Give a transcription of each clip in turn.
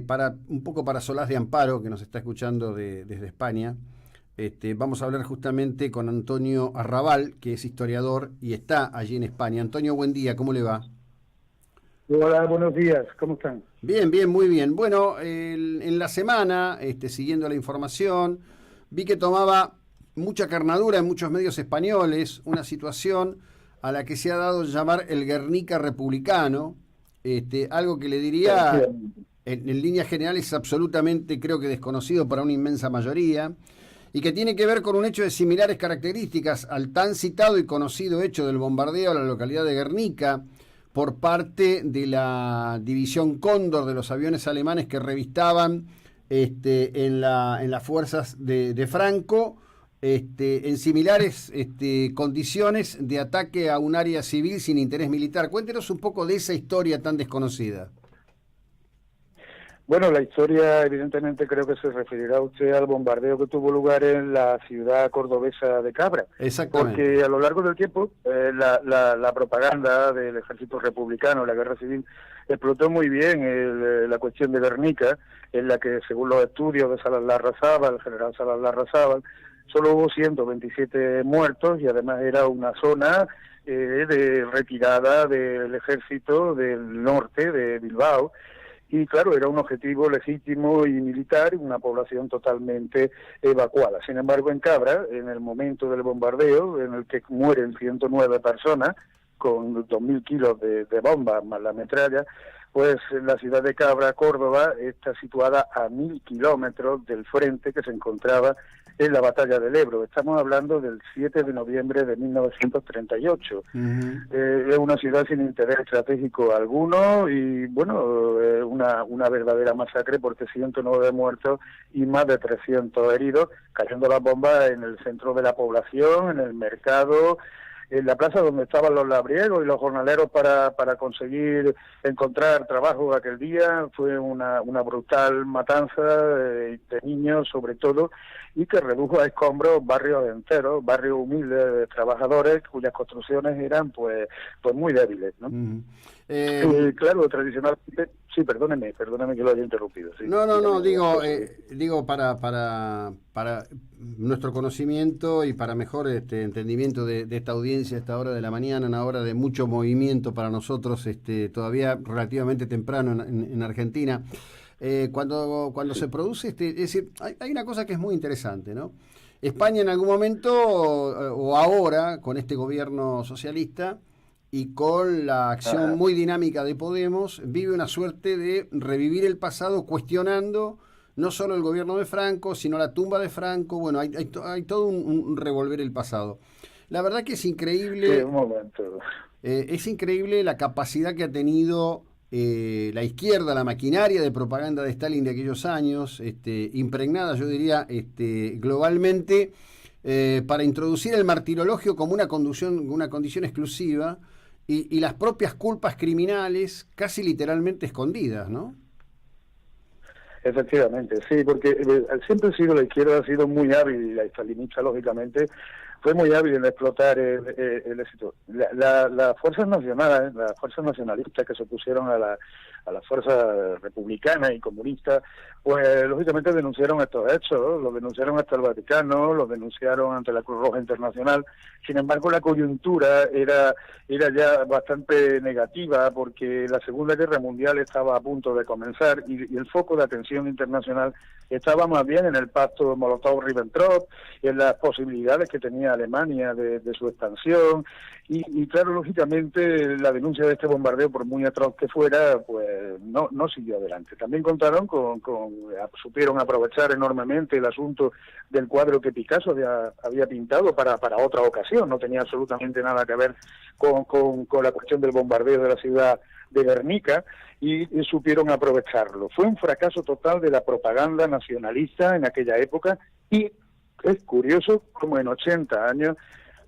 para un poco para Solás de Amparo, que nos está escuchando desde España. Vamos a hablar justamente con Antonio Arrabal, que es historiador y está allí en España. Antonio, buen día, ¿cómo le va? Hola, buenos días, ¿cómo están? Bien, bien, muy bien. Bueno, en la semana, siguiendo la información, vi que tomaba mucha carnadura en muchos medios españoles, una situación a la que se ha dado llamar el Guernica republicano, algo que le diría, Efectivamente. en líneas generales, absolutamente creo que desconocido para una inmensa mayoría, y que tiene que ver con un hecho de similares características al tan citado y conocido hecho del bombardeo a la localidad de Guernica por parte de la división Cóndor de los aviones alemanes que revistaban en las fuerzas de Franco, en similares condiciones de ataque a un área civil sin interés militar. Cuéntenos un poco de esa historia tan desconocida. Bueno, la historia evidentemente creo que se referirá usted al bombardeo que tuvo lugar en la ciudad cordobesa de Cabra, Exactamente. porque a lo largo del tiempo la propaganda del ejército republicano, la guerra civil, explotó muy bien la cuestión de Guernica, en la que según los estudios de Salas Larrazábal, el general Salas Larrazábal, solo hubo 127 muertos y además era una zona de retirada del ejército del norte de Bilbao. Y claro, era un objetivo legítimo y militar, una población totalmente evacuada. Sin embargo, en Cabra, en el momento del bombardeo, en el que mueren 109 personas, con 2.000 kilos de bombas más la metralla, pues la ciudad de Cabra, Córdoba, está situada a 1.000 kilómetros del frente que se encontraba en la batalla del Ebro. Estamos hablando del 7 de noviembre de 1938. Uh-huh. Es una ciudad sin interés estratégico alguno y, bueno, una verdadera masacre porque 109 muertos y más de 300 heridos, cayendo las bombas en el centro de la población, en el mercado, en la plaza donde estaban los labriegos y los jornaleros para conseguir encontrar trabajo aquel día. Fue una brutal matanza de niños sobre todo, y que redujo a escombros barrios enteros, barrios humildes de trabajadores cuyas construcciones eran pues muy débiles, ¿no? Uh-huh. Claro, tradicionalmente, sí, perdóneme que lo haya interrumpido, sí, No, no, no, dígame, digo para nuestro conocimiento y para mejor entendimiento de esta audiencia a esta hora de la mañana, una hora de mucho movimiento para nosotros, todavía relativamente temprano en Argentina. Cuando sí. se produce, es decir, hay una cosa que es muy interesante, ¿no? España en algún momento, o ahora, con este gobierno socialista, y con la acción Ajá. muy dinámica de Podemos, vive una suerte de revivir el pasado cuestionando no solo el gobierno de Franco, sino la tumba de Franco. Bueno, hay todo un revolver el pasado. La verdad que Sí, un momento. es increíble la capacidad que ha tenido la izquierda, la maquinaria de propaganda de Stalin de aquellos años, impregnada, yo diría, globalmente, para introducir el martirologio como una condición exclusiva y las propias culpas criminales casi literalmente escondidas, ¿no? Efectivamente, sí, porque siempre ha sido la izquierda, ha sido muy hábil, y la stalinista, lógicamente, fue muy hábil en explotar el éxito. Las fuerzas nacionales, las fuerzas nacionalistas que se opusieron a las fuerzas republicanas y comunistas, pues lógicamente denunciaron estos hechos, ¿no? Los denunciaron hasta el Vaticano, los denunciaron ante la Cruz Roja Internacional. Sin embargo, la coyuntura era ya bastante negativa porque la Segunda Guerra Mundial estaba a punto de comenzar y el foco de atención internacional estaba más bien en el pacto Molotov-Ribbentrop y en las posibilidades que tenía Alemania de su expansión y claro, lógicamente la denuncia de este bombardeo, por muy atroz que fuera, pues no siguió adelante. También contaron supieron aprovechar enormemente el asunto del cuadro que Picasso había pintado para otra ocasión, no tenía absolutamente nada que ver con la cuestión del bombardeo de la ciudad de Guernica y supieron aprovecharlo. Fue un fracaso total de la propaganda nacionalista en aquella época y es curioso como en 80 años,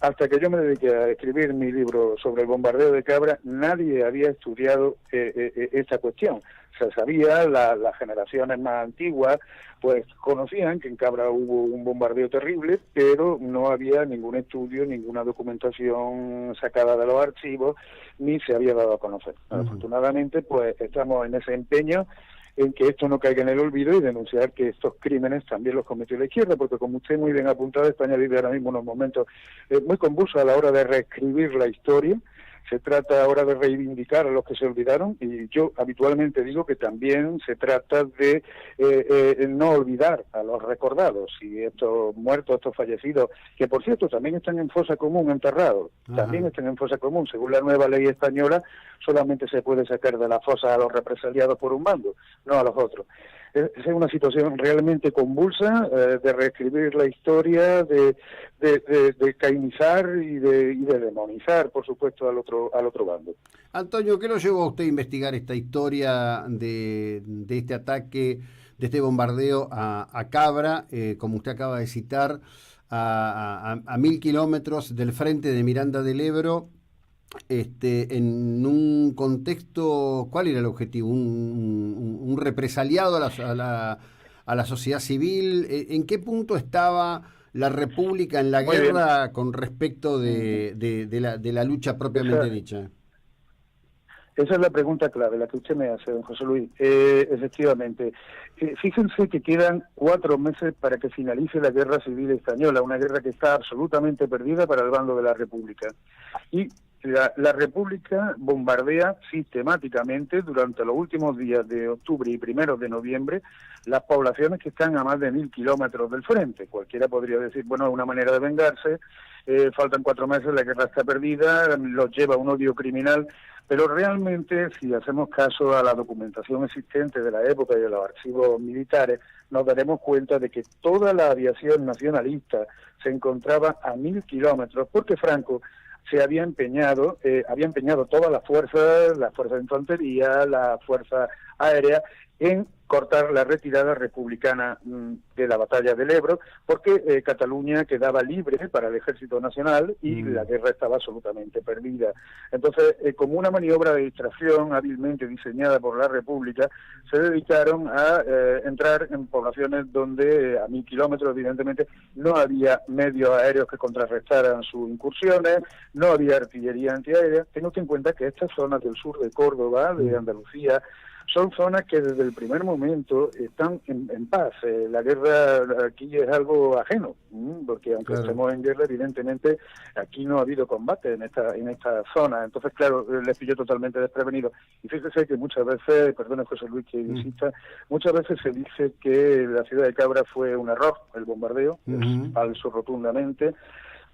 hasta que yo me dediqué a escribir mi libro sobre el bombardeo de Cabra, nadie había estudiado esta cuestión. Se sabía, las generaciones más antiguas, pues conocían que en Cabra hubo un bombardeo terrible, pero no había ningún estudio, ninguna documentación sacada de los archivos, ni se había dado a conocer. Uh-huh. Afortunadamente, pues estamos en ese empeño en que esto no caiga en el olvido y denunciar que estos crímenes también los cometió la izquierda, porque como usted muy bien ha apuntado, España vive ahora mismo unos momentos muy convulsos a la hora de reescribir la historia. Se trata ahora de reivindicar a los que se olvidaron, y yo habitualmente digo que también se trata de no olvidar a los recordados, y estos muertos, estos fallecidos, que por cierto también están en fosa común enterrados, también están en fosa común. Según la nueva ley española, solamente se puede sacar de la fosa a los represaliados por un bando, no a los otros. Es una situación realmente convulsa, de reescribir la historia, de cainizar y de demonizar, por supuesto, al otro bando. Antonio, ¿qué lo llevó a usted a investigar esta historia de este ataque, de este bombardeo a Cabra, como usted acaba de citar, a 1000 kilómetros del frente de Miranda del Ebro? En un contexto, ¿cuál era el objetivo? ¿Un represaliado a la sociedad civil? ¿En qué punto estaba la República en la guerra con respecto de la lucha propiamente dicha? Esa es la pregunta clave, la que usted me hace, don José Luis. Efectivamente. Fíjense que quedan 4 meses para que finalice la Guerra Civil Española, una guerra que está absolutamente perdida para el bando de la República. Y la República bombardea sistemáticamente durante los últimos días de octubre y primeros de noviembre las poblaciones que están a más de 1000 kilómetros del frente. Cualquiera podría decir, bueno, es una manera de vengarse, faltan 4 meses, la guerra está perdida, los lleva un odio criminal, pero realmente, si hacemos caso a la documentación existente de la época y de los archivos militares, nos daremos cuenta de que toda la aviación nacionalista se encontraba a 1000 kilómetros, porque Franco se había empeñado todas las fuerzas de infantería, la fuerza aérea, en cortar la retirada republicana de la batalla del Ebro, porque Cataluña quedaba libre para el Ejército Nacional y la guerra estaba absolutamente perdida. Entonces, como una maniobra de distracción hábilmente diseñada por la República, se dedicaron a entrar en poblaciones donde a 1000 kilómetros, evidentemente, no había medios aéreos que contrarrestaran sus incursiones, no había artillería antiaérea. Tengo en cuenta que estas zonas del sur de Córdoba, de Andalucía, son zonas que desde el primer momento están en paz. La guerra aquí es algo ajeno, porque aunque estemos en guerra, evidentemente aquí no ha habido combate en esta zona. Entonces, claro, les pilló totalmente desprevenido. Y fíjese que muchas veces, perdone José Luis que insista, muchas veces se dice que la ciudad de Cabra fue un error, el bombardeo, es falso rotundamente,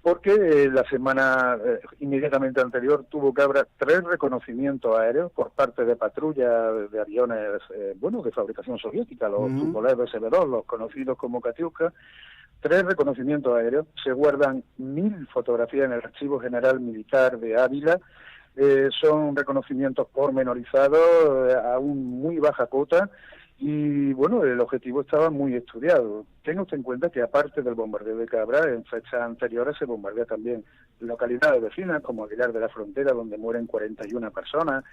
porque la semana inmediatamente anterior tuvo Cabra 3 reconocimientos aéreos por parte de patrullas de aviones, de fabricación soviética, los Tupolev SV-2, los conocidos como Katyusha. 3 reconocimientos aéreos, se guardan 1000 fotografías en el Archivo General Militar de Ávila. Son reconocimientos pormenorizados a un muy baja cota. Y bueno, el objetivo estaba muy estudiado. Tenga usted en cuenta que aparte del bombardeo de Cabra, en fechas anteriores se bombardea también localidades vecinas como Aguilar de la Frontera, donde mueren 41 personas.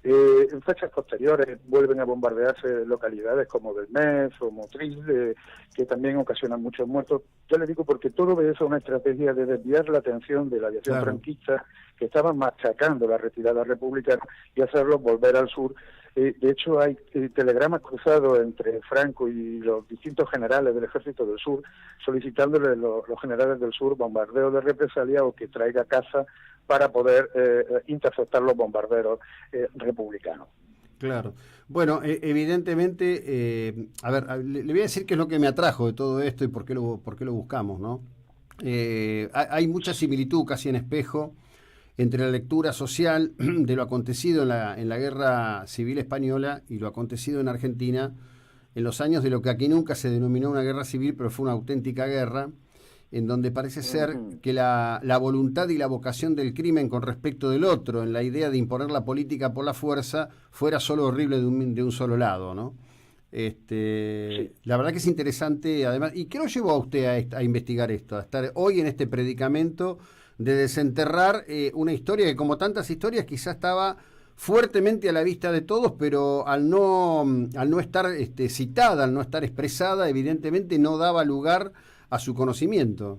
En fechas posteriores vuelven a bombardearse localidades como Belmez o Motril, que también ocasionan muchos muertos. Yo le digo porque todo eso es una estrategia de desviar la atención de la aviación franquista, que estaba machacando la retirada republicana, y hacerlos volver al sur. De hecho, hay telegramas cruzados entre Franco y los distintos generales del Ejército del Sur, solicitándole a los generales del Sur bombardeos de represalia o que traiga caza para poder interceptar los bombarderos republicanos. Claro. Bueno, evidentemente, a ver, le voy a decir qué es lo que me atrajo de todo esto y por qué lo buscamos, ¿no? Hay mucha similitud, casi en espejo, entre la lectura social de lo acontecido en la Guerra Civil Española y lo acontecido en Argentina en los años de lo que aquí nunca se denominó una guerra civil, pero fue una auténtica guerra, en donde parece ser que la voluntad y la vocación del crimen con respecto del otro, en la idea de imponer la política por la fuerza, fuera solo horrible de un solo lado, ¿no? La verdad que es interesante, además. ¿Y qué lo llevó a usted a investigar esto, a estar hoy en este predicamento de desenterrar una historia que, como tantas historias, quizás estaba fuertemente a la vista de todos, pero al no estar citada, al no estar expresada, evidentemente no daba lugar a su conocimiento?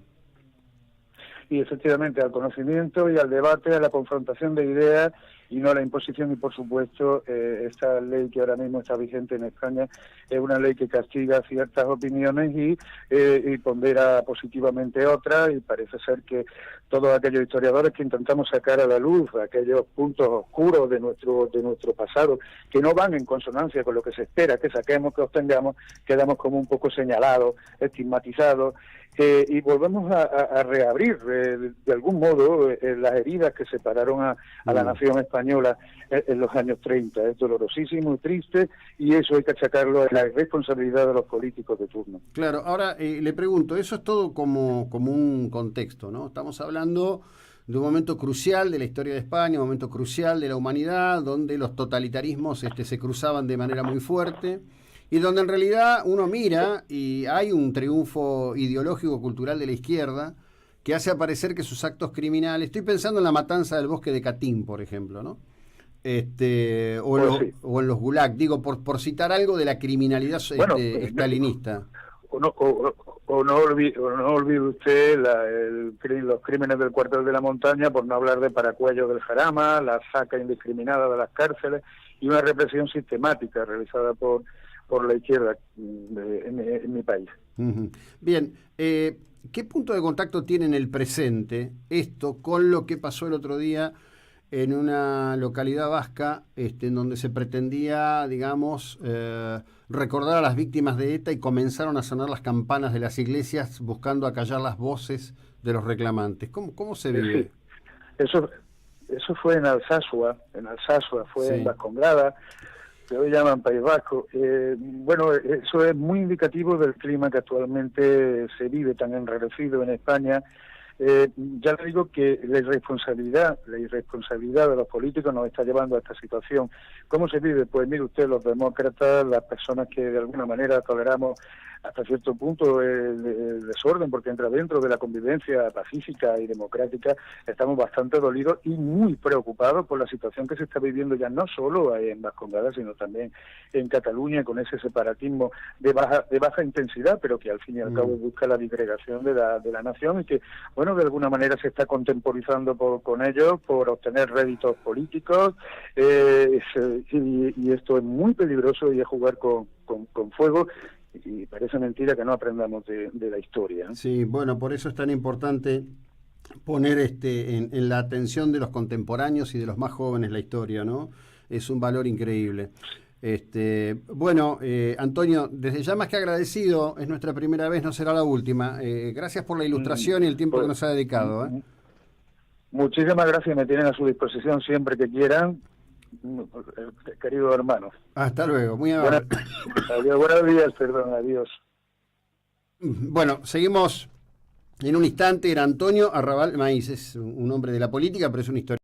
Y efectivamente al conocimiento y al debate, a la confrontación de ideas y no la imposición. Y por supuesto, esta ley que ahora mismo está vigente en España es una ley que castiga ciertas opiniones y pondera positivamente otras, y parece ser que todos aquellos historiadores que intentamos sacar a la luz aquellos puntos oscuros de nuestro pasado, que no van en consonancia con lo que se espera que saquemos, que obtengamos, quedamos como un poco señalados, estigmatizados, y volvemos a reabrir de algún modo las heridas que separaron a la nación española en los años 30. Es dolorosísimo y triste, y eso hay que achacarlo a la irresponsabilidad de los políticos de turno. Claro, ahora le pregunto, eso es todo como un contexto, ¿no? Estamos hablando de un momento crucial de la historia de España, un momento crucial de la humanidad, donde los totalitarismos se cruzaban de manera muy fuerte, y donde en realidad uno mira y hay un triunfo ideológico cultural de la izquierda que hace aparecer que sus actos criminales, estoy pensando en la matanza del bosque de Katyn, por ejemplo, ¿no? O en los gulag, digo, por citar algo de la criminalidad estalinista. O no olvide usted los crímenes del cuartel de la montaña, por no hablar de Paracuellos del Jarama, la saca indiscriminada de las cárceles y una represión sistemática realizada por la izquierda en mi país. Bien, ¿qué punto de contacto tiene en el presente esto con lo que pasó el otro día en una localidad vasca en donde se pretendía, digamos, recordar a las víctimas de ETA y comenzaron a sonar las campanas de las iglesias buscando acallar las voces de los reclamantes? ¿Cómo se vive? Sí. Eso fue en Alsasua, fue sí. En Vascongrada, que hoy llaman País Vasco. Bueno, eso es muy indicativo del clima que actualmente se vive tan enrarecido en España. Ya le digo que la irresponsabilidad de los políticos nos está llevando a esta situación. ¿Cómo se vive? Pues mire usted, los demócratas, las personas que de alguna manera toleramos hasta cierto punto el desorden, porque entra dentro de la convivencia pacífica y democrática, estamos bastante dolidos y muy preocupados por la situación que se está viviendo ya no solo en Vascongadas, sino también en Cataluña, con ese separatismo de baja intensidad, pero que al fin y al cabo busca la disgregación de la nación, y que, bueno, de alguna manera se está contemporizando con ellos por obtener réditos políticos, y esto es muy peligroso y es jugar con fuego. Y parece mentira que no aprendamos de la historia. Sí, bueno, por eso es tan importante poner en la atención de los contemporáneos y de los más jóvenes la historia, ¿no? Es un valor increíble. Bueno, Antonio, desde ya más que agradecido, es nuestra primera vez, no será la última. Gracias por la ilustración y el tiempo que nos ha dedicado. Muchísimas gracias, me tienen a su disposición siempre que quieran. Querido hermano. Hasta luego, muy amable. Buenos días, perdón, adiós. Bueno, seguimos en un instante. Era Antonio Arrabal Maíz, es un hombre de la política, pero es una historia.